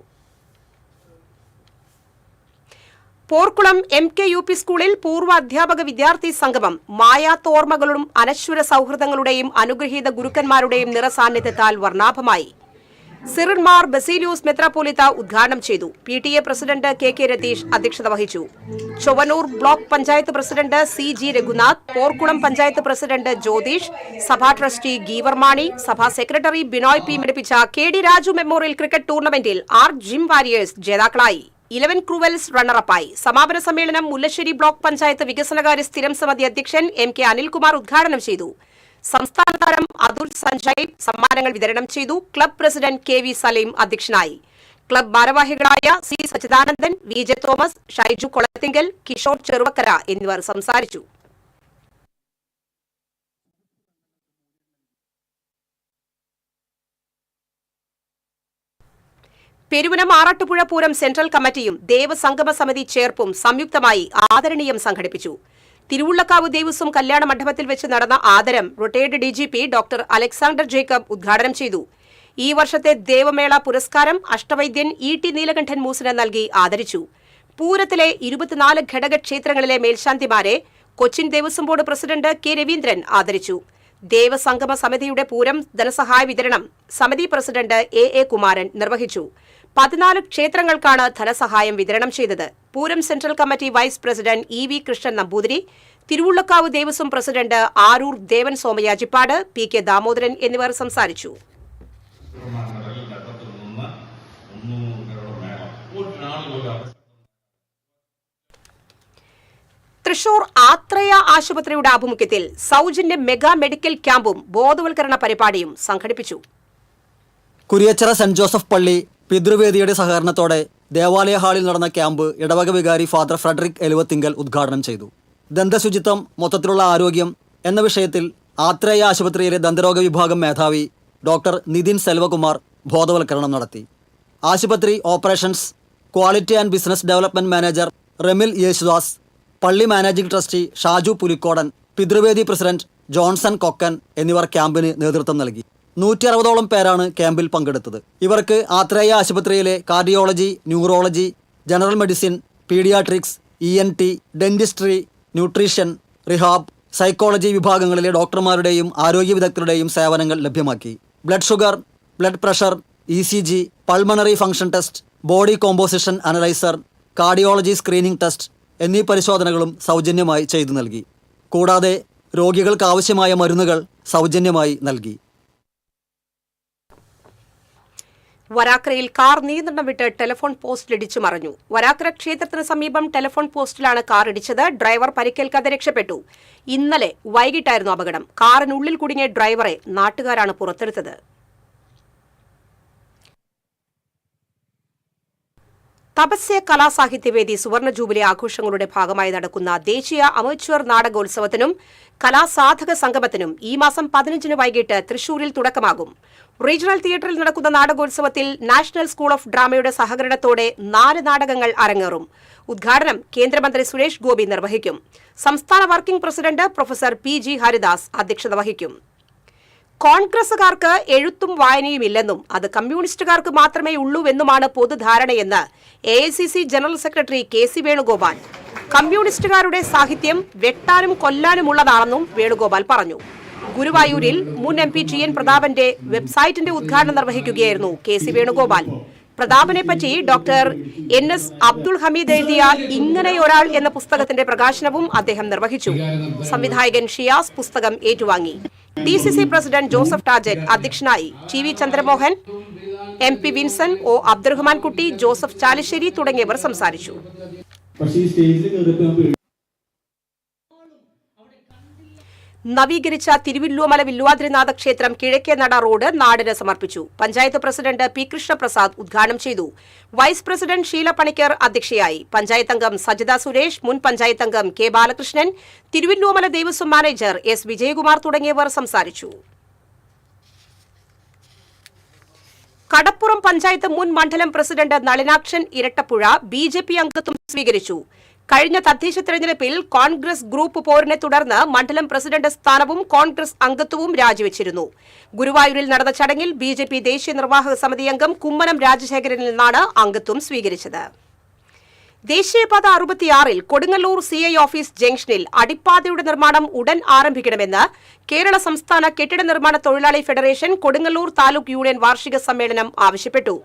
പോർക്കുളം MKUP സ്കൂളിൽ പൂർവ്വ അധ്യാപക വിദ്യാർത്ഥി സംഗമം മായാത്തോർമ്മകളും അനശ്വര സൗഹൃദങ്ങളുടെയും അനുഗ്രഹീത ഗുരുക്കന്മാരുടെയും നിറസാന്നിധ്യത്താൽ വർണ്ണാഭമായി. സിറിൻമാർ ബസീലിയൂസ് മെത്രാപ്പോലിത്ത ഉദ്ഘാടനം ചെയ്തു. PTA പ്രസിഡന്റ് KK രതീഷ് അധ്യക്ഷത വഹിച്ചു. Chowwanur block panchayat president CG Raghunath, Porkulam panchayat president Jyothish, സഭാ ട്രസ്റ്റി ഗീവർമാണി, സഭാ secretary Binoy P മെടിപ്പിച്ച KD Raju memorial cricket ടൂർണമെന്റിൽ ജിം വാരിയേഴ്സ് ജേതാക്കളായി. 11 ക്രൂവൽസ് റണ്ണറപ്പായി. സമാപന സമ്മേളനം മുല്ലശ്ശേരി ബ്ലോക്ക് പഞ്ചായത്ത് വികസനകാര്യ സ്ഥിരം സമിതി അധ്യക്ഷൻ MK അനിൽകുമാർ ഉദ്ഘാടനം ചെയ്തു. സംസ്ഥാന താരം അതുൽ സഞ്ജയ് സമ്മാനങ്ങൾ വിതരണം ചെയ്തു. ക്ലബ് പ്രസിഡന്റ് KV സലീം അധ്യക്ഷനായി. ക്ലബ് ഭാരവാഹികളായ C Sachidanandan, VJ Thomas, Shaiju Kolathinkal, Kishore Cheruvakkara എന്നിവർ സംസാരിച്ചു. പെരുവനം ആറാട്ടുപുഴ പൂരം സെൻട്രൽ കമ്മിറ്റിയും ദേവസംഗമ സമിതി ചേർപ്പും സംയുക്തമായി ആദരണീയം സംഘടിപ്പിച്ചു. തിരുവുള്ളക്കാവ് ദേവസ്വം കല്യാണ മണ്ഡപത്തിൽ വെച്ച് നടന്ന ആദരം retired DGP doctor Alexander Jacob ഉദ്ഘാടനം ചെയ്തു. ഈ വർഷത്തെ ദേവമേള പുരസ്കാരം അഷ്ടവൈദ്യൻ E.T. നീലകണ്ഠൻ മൂസിന് നൽകി ആദരിച്ചു. പൂരത്തിലെ 24 ഘടകക്ഷേത്രങ്ങളിലെ മേൽശാന്തിമാരെ Cochin Devaswom board president K. Raveendran ആദരിച്ചു. ദേവസംഗമ സമിതിയുടെ പൂരം ധനസഹായ വിതരണം സമിതി പ്രസിഡന്റ് A. കുമാരൻ നിർവഹിച്ചു. 14 ക്ഷേത്രങ്ങൾക്കാണ് ധനസഹായം വിതരണം ചെയ്തത്. Pooram central committee vice president E.V. Krishnan Namboothiri, Thiruvullakkavu Devaswom president Aroor Devan Somayajippad, P.K. Damodaran എന്നിവർ സംസാരിച്ചു. തൃശൂർ ആത്രേയ ആശുപത്രിയുടെ ആഭിമുഖ്യത്തിൽ സൗജന്യ മെഗാ മെഡിക്കൽ ക്യാമ്പും ബോധവൽക്കരണ പരിപാടിയും സംഘടിപ്പിച്ചു. കുരിയച്ചിറ സെന്റ് ജോസഫ് പള്ളി പിതൃവേദിയുടെ സഹകരണത്തോടെ ദേവാലയ ഹാളിൽ നടന്ന ക്യാമ്പ് ഇടവക വികാരി ഫാദർ ഫ്രെഡറിക് എലുവത്തിങ്കൽ ഉദ്ഘാടനം ചെയ്തു. ദന്തശുചിത്വം, മൊത്തത്തിലുള്ള ആരോഗ്യം എന്ന വിഷയത്തിൽ ആത്രേയ ആശുപത്രിയിലെ ദന്തരോഗ വിഭാഗം മേധാവി ഡോക്ടർ നിതിൻ സെൽവകുമാർ ബോധവൽക്കരണം നടത്തി. ആശുപത്രി operations, quality and business development manager Remil Yesudas, പള്ളി മാനേജിംഗ് ട്രസ്റ്റി ഷാജു പുലിക്കോടൻ, പിതൃവേദി പ്രസിഡന്റ് ജോൺസൺ കൊക്കൻ എന്നിവർ ക്യാമ്പിന് നേതൃത്വം നൽകി. 160ഓളം പേരാണ് ക്യാമ്പിൽ പങ്കെടുത്തത്. ഇവർക്ക് ആത്രേയ ആശുപത്രിയിലെ cardiology, neurology, general medicine, paediatrics, ENT, dentistry, nutrition, rehab, psychology വിഭാഗങ്ങളിലെ ഡോക്ടർമാരുടെയും ആരോഗ്യ വിദഗ്ധരുടെയും സേവനങ്ങൾ ലഭ്യമാക്കി. Blood sugar, blood pressure, ECG, pulmonary function test, body composition analyser, cardiology screening test എന്നീ പരിശോധനകളും സൗജന്യമായി ചെയ്തു നൽകി. കൂടാതെ രോഗികൾക്ക് ആവശ്യമായ മരുന്നുകൾ സൗജന്യമായി നൽകി. വരാക്കരയിൽ കാർ നിയന്ത്രണം വിട്ട് ടെലിഫോൺ പോസ്റ്റിലിടിച്ചു മറിഞ്ഞു. വരാക്കര ക്ഷേത്രത്തിന് സമീപം ടെലിഫോൺ പോസ്റ്റിലാണ് കാർ ഇടിച്ചത്. ഡ്രൈവർ പരിക്കേൽക്കാതെ രക്ഷപ്പെട്ടു. ഇന്നലെ വൈകിട്ടായിരുന്നു അപകടം. കാറിനുള്ളിൽ കുടുങ്ങിയ ഡ്രൈവറെ നാട്ടുകാരാണ് പുറത്തെടുത്തത്. തപസ്യ കലാസാഹിത്യവേദി സുവർണ ജൂബിലി ആഘോഷങ്ങളുടെ ഭാഗമായി നടക്കുന്ന ദേശീയ അമേച്വർ നാടകോത്സവത്തിനും കലാസാധക സംഗമത്തിനും ഈ മാസം 15 വൈകിട്ട് തൃശൂരിൽ തുടക്കമാകും. റീജിയണൽ തിയേറ്ററിൽ നടക്കുന്ന നാടകോത്സവത്തിൽ നാഷണൽ സ്കൂൾ ഓഫ് ഡ്രാമയുടെ സഹകരണത്തോടെ 4 നാടകങ്ങൾ അരങ്ങേറും. ഉദ്ഘാടനം കേന്ദ്രമന്ത്രി സുരേഷ് ഗോപി നിർവഹിക്കും. സംസ്ഥാന working president professor P.G. Haridas അധ്യക്ഷത വഹിക്കും. കോൺഗ്രസുകാർക്ക് എഴുത്തും വായനയുമില്ലെന്നും അത് കമ്മ്യൂണിസ്റ്റുകാർക്ക് മാത്രമേ ഉള്ളൂവെന്നുമാണ് പൊതുധാരണയെന്ന് AICC general secretary K.C. Venugopal. കമ്മ്യൂണിസ്റ്റുകാരുടെ സാഹിത്യം വെട്ടാനും കൊല്ലാനുമുള്ളതാണെന്നും വേണുഗോപാൽ പറഞ്ഞു. ഗുരുവായൂരിൽ മുൻ MP GN പ്രതാപന്റെ വെബ്സൈറ്റിന്റെ ഉദ്ഘാടനം നിർവഹിക്കുകയായിരുന്നു K.C. വേണുഗോപാൽ. പ്രതാപനെപ്പറ്റി ഡോക്ടർ NS അബ്ദുൾ ഹമീദ് എഴുതിയ ഇങ്ങനെയൊരാൾ എന്ന പുസ്തകത്തിന്റെ പ്രകാശനവും അദ്ദേഹം നിർവഹിച്ചു. സംവിധായകൻ ഷിയാസ് പുസ്തകം ഏറ്റുവാങ്ങി. DCC പ്രസിഡന്റ് ജോസഫ് ടാജറ്റ് അധ്യക്ഷനായി. TV Chandramohan, MP Vinson, O Abdurahman കുട്ടി, ജോസഫ് ചാലിശ്ശേരി തുടങ്ങിയവർ സംസാരിച്ചു. നവീകരിച്ച തിരുവില്ലുവമല വില്വാദ്രിനാഥ ക്ഷേത്രം കിഴക്കേ നട റോഡ് നാടിന് സമർപ്പിച്ചു. Panchayat president P. കൃഷ്ണപ്രസാദ് ഉദ്ഘാടനം ചെയ്തു. വൈസ് പ്രസിഡന്റ് ഷീല പണിക്കർ അധ്യക്ഷയായി. പഞ്ചായത്ത് അംഗം സജിത സുരേഷ്, മുൻ പഞ്ചായത്ത് അംഗം K. Balakrishnan, Thiruvilwamala Devaswom manager S. Vijayakumar തുടങ്ങിയവർ സംസാരിച്ചു. കടപ്പുറം പഞ്ചായത്ത് മുൻ മണ്ഡലം പ്രസിഡന്റ് നളിനാക്ഷൻ ഇരട്ടപ്പുഴ BJP അംഗത്വം സ്വീകരിച്ചു. കഴിഞ്ഞ തദ്ദേശ തെരഞ്ഞെടുപ്പിൽ കോൺഗ്രസ് ഗ്രൂപ്പ് പോരിനെ തുടർന്ന് മണ്ഡലം പ്രസിഡന്റ് സ്ഥാനവും കോൺഗ്രസ് അംഗത്വവും രാജിവെച്ചിരുന്നു. ഗുരുവായൂരിൽ നടന്ന ചടങ്ങിൽ BJP ദേശീയ നിർവാഹക സമിതി അംഗം കുമ്മനം രാജശേഖരനിൽ നിന്നാണ് അംഗത്വം സ്വീകരിച്ചത്. ദേശീയപാത 66 കൊടുങ്ങല്ലൂർ CI ഓഫീസ് ജംഗ്ഷനിൽ അടിപ്പാതയുടെ നിർമ്മാണം ഉടൻ ആരംഭിക്കണമെന്ന് കേരള സംസ്ഥാന കെട്ടിട നിർമ്മാണ തൊഴിലാളി ഫെഡറേഷൻ കൊടുങ്ങല്ലൂർ താലൂക്ക് യൂണിയൻ വാർഷിക സമ്മേളനം ആവശ്യപ്പെട്ടു.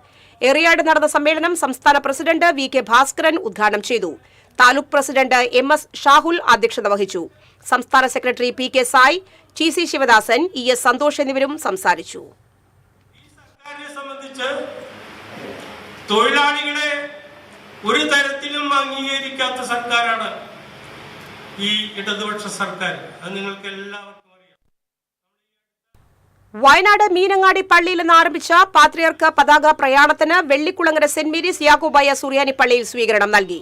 എറിയാട് നടന്ന സമ്മേളനം സംസ്ഥാന പ്രസിഡന്റ് VK ഭാസ്കരൻ ഉദ്ഘാടനം ചെയ്തു. താലൂക്ക് പ്രസിഡന്റ് MS ഷാഹുൽ അധ്യക്ഷത വഹിച്ചു. സംസ്ഥാന secretary PK Sai, TC Sivadasan, ES Santhosh എന്നിവരും സംസാരിച്ചു. തൊഴിലാളികളെ ഒരു തരത്തിലും അംഗീകരിക്കാത്ത സർക്കാരാണ് ഈ ഇടതുപക്ഷ സർക്കാർ. അത് നിങ്ങൾക്ക് എല്ലാവർക്കും അറിയാം. വയനാട് മീനങ്ങാടി പള്ളിയിൽ നിന്ന് ആരംഭിച്ച പാത്രിയർക്ക് പതാക പ്രയാണത്തിന് വെള്ളിക്കുളങ്ങര സെന്റ് മേരീസ് യാക്കോബായ സുറിയാനി പള്ളിയിൽ സ്വീകരണം നൽകി.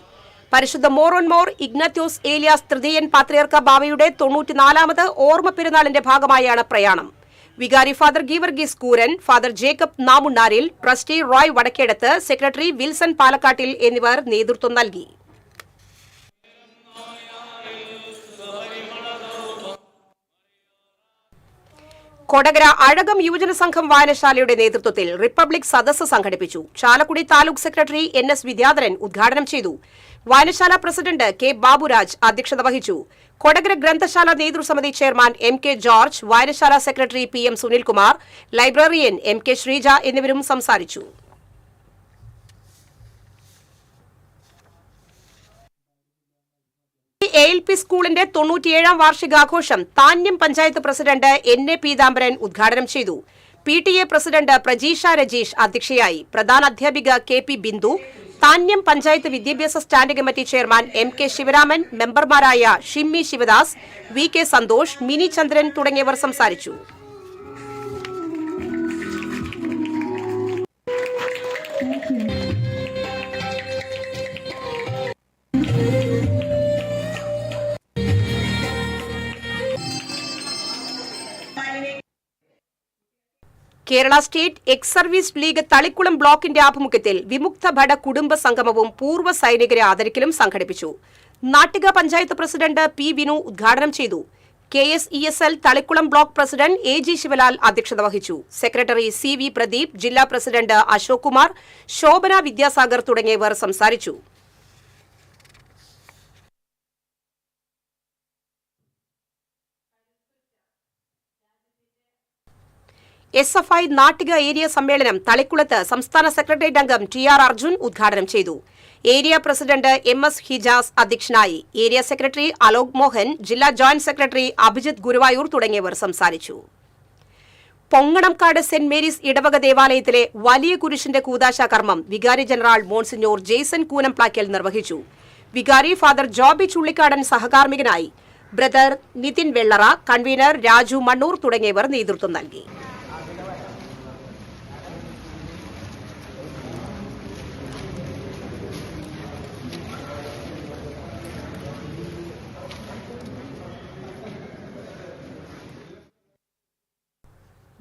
പരിശുദ്ധ മോറോൻമോർ ഇഗ്നത്യോസ് ഏലിയാസ് തൃതീയൻ പാത്രിയർക്ക ബാവയുടെ 94ാമത് ഓർമ്മ പെരുന്നാളിന്റെ ഭാഗമായാണ് പ്രയാണം. വികാരി father Geevarghese Kooran, father Jacob Namunnaril, trustee Roy Vadakkedath, secretary Wilson Palakkattil എന്നിവർ നേതൃത്വം നൽകി. കൊടകര അഴകം യുവജന സംഘം വായനശാലയുടെ നേതൃത്വത്തിൽ റിപ്പബ്ലിക് സദസ്സ് സംഘടിപ്പിച്ചു. ചാലക്കുടി താലൂക്ക് സെക്രട്ടറി NS വിദ്യാധരൻ ഉദ്ഘാടനം ചെയ്തു. വായനശാല പ്രസിഡന്റ് K ബാബുരാജ് അധ്യക്ഷത വഹിച്ചു. കൊടകര ഗ്രന്ഥശാല നേതൃസമിതി ചെയർമാൻ MK ജോർജ്, വായനശാല secretary PM Sunilkumar, librarian MK Sreeja എന്നിവരും സംസാരിച്ചു. ALP സ്കൂളിന്റെ 97ാം വാർഷികാഘോഷം താന്യം പഞ്ചായത്ത് പ്രസിഡന്റ് NA പീതാംബരൻ ഉദ്ഘാടനം ചെയ്തു. PTA പ്രസിഡന്റ് പ്രജീഷ രജീഷ് അധ്യക്ഷയായി. പ്രധാന അധ്യാപിക KP ബിന്ദു, താന്യം പഞ്ചായത്ത് വിദ്യാഭ്യാസ standing committee chairman MK Sivaraman, മെമ്പർമാരായ ഷിമ്മി ശിവദാസ്, VK സന്തോഷ്, മിനി ചന്ദ്രൻ തുടങ്ങിയവർ സംസാരിച്ചു. Kerala state ex service league Thalikulam ബ്ലോക്കിന്റെ ആഭിമുഖ്യത്തിൽ വിമുക്ത ഭട കുടുംബ സംഗമവും പൂർവ്വ സൈനികരെ ആദരിക്കലും സംഘടിപ്പിച്ചു. നാട്ടിക പഞ്ചായത്ത് പ്രസിഡന്റ് P വിനു ഉദ്ഘാടനം ചെയ്തു. KSESL Thalikulam block president AG Sivalal അധ്യക്ഷത വഹിച്ചു. സെക്രട്ടറി CV പ്രദീപ്, ജില്ലാ പ്രസിഡന്റ് അശോക് കുമാർ, ശോഭന വിദ്യാസാഗർ തുടങ്ങിയവർ സംസാരിച്ചു. SFI നാട്ടിക ഏരിയ സമ്മേളനം തളിക്കുളത്ത് സംസ്ഥാന സെക്രട്ടേറിയറ്റ് അംഗം TR അർജുൻ ഉദ്ഘാടനം ചെയ്തു. ഏരിയ പ്രസിഡന്റ് MS ഹിജാസ് അധ്യക്ഷനായി. ഏരിയ സെക്രട്ടറി അലോക് മോഹൻ, ജില്ലാ ജോയിന്റ് സെക്രട്ടറി അഭിജിത്ത് ഗുരുവായൂർ തുടങ്ങിയവർ സംസാരിച്ചു. പൊങ്ങണംകാട് സെന്റ് മേരീസ് ഇടവക ദേവാലയത്തിലെ വലിയ കുരിശിന്റെ കൂദാശ കർമ്മം വികാരി ജനറൽ മോൺസിഞ്ഞോർ ജെയ്സൺ കൂനംപ്ലാക്കൽ നിർവഹിച്ചു. വികാരി ഫാദർ ജോബി ചുള്ളിക്കാടൻ സഹകാർമ്മികനായി. ബ്രദർ നിതിൻ വെള്ളറ, കൺവീനർ രാജു മണ്ണൂർ തുടങ്ങിയവർ നേതൃത്വം നൽകി.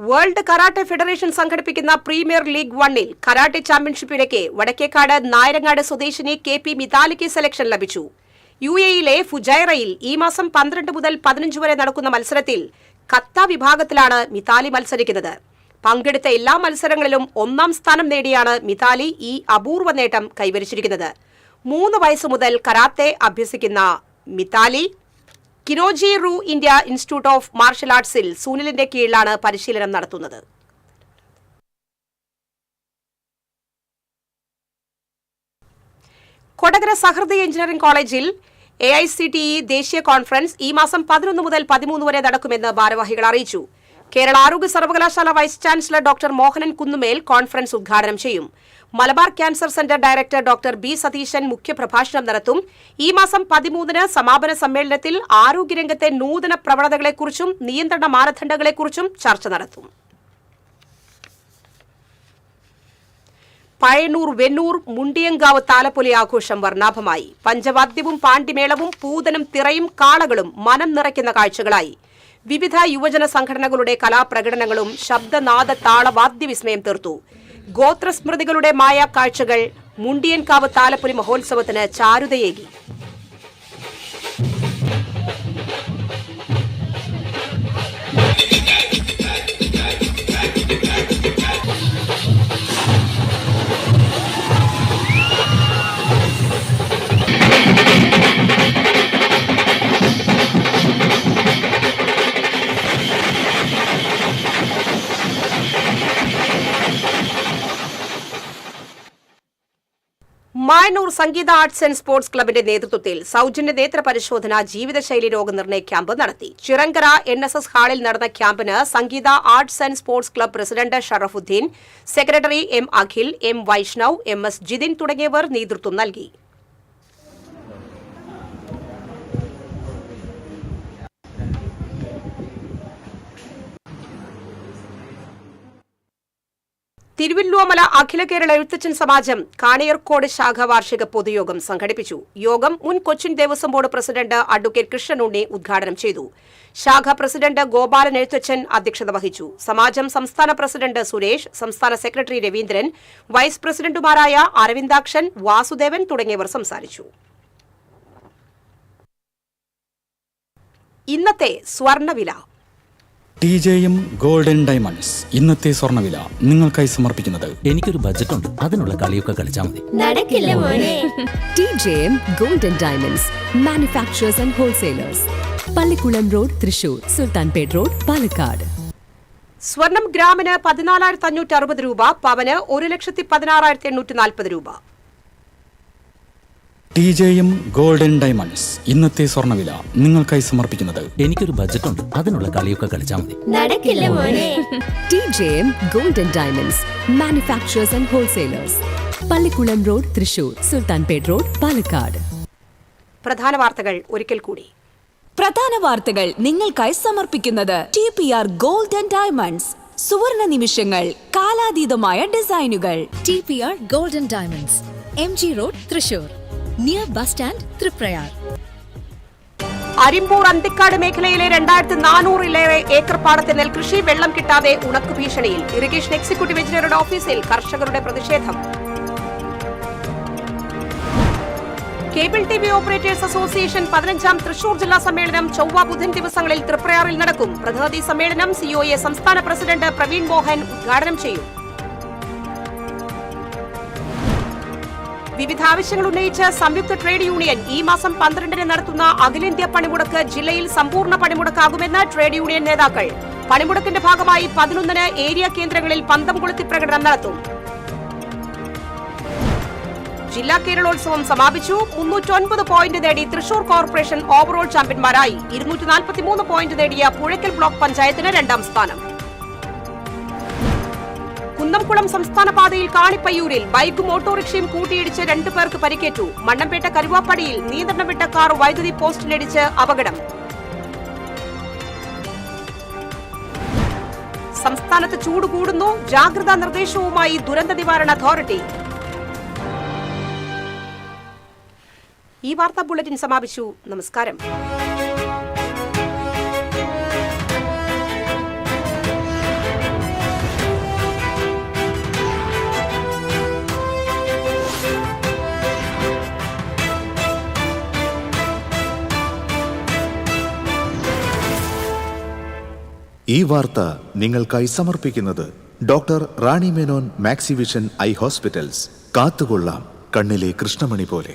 വേൾഡ് കരാട്ടെ ഫെഡറേഷൻ സംഘടിപ്പിക്കുന്ന പ്രീമിയർ ലീഗ് 1-ൽ കരാട്ടെ ചാമ്പ്യൻഷിപ്പിലേക്ക് വടക്കേക്കാട് നായരങ്ങാട് സ്വദേശിനി KP മിതാലിക്ക് സെലക്ഷൻ ലഭിച്ചു. UAE-യിലെ ഫുജൈറയിൽ ഈ മാസം 12 മുതൽ 15 വരെ നടക്കുന്ന മത്സരത്തിൽ കത്ത വിഭാഗത്തിലാണ് മിതാലി മത്സരിക്കുന്നത്. പങ്കെടുത്ത എല്ലാ മത്സരങ്ങളിലും 1ാം സ്ഥാനം നേടിയാണ് മിതാലി ഈ അപൂർവ നേട്ടം കൈവരിച്ചിരിക്കുന്നത്. 3 വയസ്സ് മുതൽ കരാത്തെ അഭ്യസിക്കുന്ന Mithali Kinoji Ryu India institute of martial ആർട്സിൽ സുനിലിന്റെ കീഴിലാണ് പരിശീലനം നടത്തുന്നത്. കൊടകര സഹൃദയ എഞ്ചിനീയറിംഗ് കോളേജിൽ AICTE ദേശീയ കോൺഫറൻസ് ഈ മാസം 11 മുതൽ 13 വരെ നടക്കുമെന്ന് ഭാരവാഹികൾ അറിയിച്ചു. കേരള ആരോഗ്യ സർവകലാശാല വൈസ് ചാൻസലർ ഡോക്ടർ മോഹനൻ കുന്നുമേൽ കോൺഫറൻസ് ഉദ്ഘാടനം ചെയ്യും. Malabar cancer centre director doctor B Satheesan മുഖ്യപ്രഭാഷണം നടത്തും. ഈ മാസം 13-ന് സമാപന സമ്മേളനത്തിൽ ആരോഗ്യരംഗത്തെ നൂതന പ്രവണതകളെക്കുറിച്ചും നിയന്ത്രണ മാനദണ്ഡങ്ങളെക്കുറിച്ചും ചർച്ച നടത്തും. പഴയന്നൂർ വെന്നൂർ മുണ്ടിയങ്കാവ് താലപ്പൊലി ആഘോഷം വർണ്ണാഭമായി. പഞ്ചവാദ്യവും പാണ്ഡിമേളവും പൂതനും തിറയും കാളകളും മനം നിറയ്ക്കുന്ന കാഴ്ചകളായി. വിവിധ യുവജന സംഘടനകളുടെ കലാപ്രകടനങ്ങളും ശബ്ദനാദ താളവാദ്യ വിസ്മയം തീർത്തു. ഗോത്രസ്മൃതികളുടെ മായാക്കാഴ്ചകൾ മുണ്ടിയൻകാവ് താലപ്പൊലി മഹോത്സവത്തിന് ചാരുതയേകി. മായന്നൂർ സംഗീത ആർട്സ് ആൻഡ് സ്പോർട്സ് ക്ലബിന്റെ നേതൃത്വത്തിൽ സൗജന്യ നേത്ര പരിശോധന ജീവിതശൈലി രോഗനിർണയ ക്യാമ്പ് നടത്തി. ചിറങ്കര NSS ഹാളിൽ നടന്ന ക്യാമ്പിന് Sangeetha arts and sports club president Sharafuddin, secretary M Akhil, M Vaishnav, MS Jithin തുടങ്ങിയവർ നേതൃത്വം നൽകി. തിരുവല്ലോമല അഖില കേരള എഴുത്തച്ഛൻ സമാജം കാണിയർക്കോട് ശാഖ വാർഷിക പൊതുയോഗം സംഘടിപ്പിച്ചു. യോഗം മുൻ Cochin Devaswom board president advocate Krishnanunni ഉദ്ഘാടനം ചെയ്തു. ശാഖ പ്രസിഡന്റ് ഗോപാലൻ എഴുത്തച്ഛൻ അധ്യക്ഷത വഹിച്ചു. സമാജം സംസ്ഥാന പ്രസിഡന്റ് സുരേഷ്, സംസ്ഥാന സെക്രട്ടറി രവീന്ദ്രൻ, വൈസ് പ്രസിഡന്റുമാരായ അരവിന്ദാക്ഷൻ, വാസുദേവൻ തുടങ്ങിയവർ സംസാരിച്ചു. ഇന്നത്തെ സ്വർണ്ണവില. TJM ഗോൾഡൻ ഡയമണ്ട്സ് ഇന്നത്തെ സ്വർണ്ണവില നിങ്ങൾക്കായി സമർപ്പിക്കുന്നത് എനിക്കൊരു ബജറ്റ് ഉണ്ട്, അതിനുള്ള കളിയൊക്കെ കളിച്ചാൽ മതി. നടക്കില്ല മോനെ. TJM golden diamonds manufacturers and wholesalers, Pallikulam road, Thrissur, Sultanpet road, Palakkad. സ്വർണം ഗ്രാമിന് 14,560 രൂപ, പവന് 1,16,840 രൂപ. TJM ഗോൾഡൻ ഡയമണ്ട്സ് ഇന്നത്തെ സ്വർണ്ണവില നിങ്ങൾക്കായി സമർപ്പിക്കുന്നത് എനിക്കൊരു ബജറ്റ് ഉണ്ട്, അതിനുള്ള കളിയൊക്കെ കളിച്ചാൽ മതി. നടക്കില്ല മോനെ. TJM golden diamonds manufacturers and wholesalers, Pallikulam road, Thrissur, Sultanpet road, Palakkad. പ്രധാന വാർത്തകൾ ഒരിക്കൽ കൂടി. പ്രധാന വാർത്തകൾ നിങ്ങൾക്കായി സമർപ്പിക്കുന്നത് TPR ഗോൾഡൻ ഡയമണ്ട്സ്, സുവർണ നിമിഷങ്ങൾ, കാലാതീതമായ ഡിസൈനുകൾ. TPR golden diamonds, MG road, Thrissur, near bus stand, Triprayar. Arimpur Anthikad മേഖലയിലെ 2400-ലേറെ ഏക്കർ പാടത്തെ നെൽകൃഷി വെള്ളം കിട്ടാതെ ഉണക്കു ഭീഷണിയിൽ. ഇറിഗേഷൻ എക്സിക്യൂട്ടീവ് എഞ്ചിനീയറുടെ ഓഫീസിൽ കർഷകരുടെ പ്രതിഷേധം. Cable TV operators association 15ാം Thrissur ജില്ലാ സമ്മേളനം ചൊവ്വ ബുധൻ ദിവസങ്ങളിൽ തൃപ്രയാറിൽ നടക്കും. പ്രതിനിധി സമ്മേളനം COA സംസ്ഥാന പ്രസിഡന്റ് പ്രവീൺ മോഹൻ ഉദ്ഘാടനം ചെയ്യും. വിവിധ ആവശ്യങ്ങൾ ഉന്നയിച്ച് സംയുക്ത ട്രേഡ് യൂണിയൻ ഈ മാസം 12-ന് നടത്തുന്ന അഖിലേന്ത്യാ പണിമുടക്ക് ജില്ലയിൽ സമ്പൂർണ്ണ പണിമുടക്കാകുമെന്ന് ട്രേഡ് യൂണിയൻ നേതാക്കൾ. പണിമുടക്കിന്റെ ഭാഗമായി 11-ന് ഏരിയ കേന്ദ്രങ്ങളിൽ പന്തം കൊളുത്തി പ്രകടനം നടത്തും. ജില്ലാ കേരളോത്സവം സമാപിച്ചു. 309 പോയിന്റ് നേടി തൃശൂർ കോർപ്പറേഷൻ ഓവറോൾ ചാമ്പ്യന്മാരായി. 243 പോയിന്റ് നേടിയ പുഴയ്ക്കൽ ബ്ലോക്ക് പഞ്ചായത്തിന് 2ാം സ്ഥാനം. കുന്നംകുളം സംസ്ഥാന പാതയിൽ കാണിപ്പയ്യൂരിൽ ബൈക്കും ഓട്ടോറിക്ഷയും കൂട്ടിയിടിച്ച് 2 പേർക്ക് പരിക്കേറ്റു. മണ്ണമ്പേട്ട കരുവാപ്പടിയിൽ നിയന്ത്രണം വിട്ട കാർ വൈദ്യുതി പോസ്റ്റിലിടിച്ച് അപകടം. സംസ്ഥാനത്ത് ചൂട് കൂടുന്നു. ജാഗ്രതാ നിർദ്ദേശവുമായി ദുരന്ത നിവാരണ അതോറിറ്റി. ഈ വാർത്താ ബുള്ളറ്റിൻ സമാപിച്ചു. നമസ്കാരം. ഈ വാർത്ത നിങ്ങൾക്കായി സമർപ്പിക്കുന്നത് doctor Rani Menon Maxivision I hospitals. കാത്തുകൊള്ളാം കണ്ണിലെ കൃഷ്ണമണി പോലെ.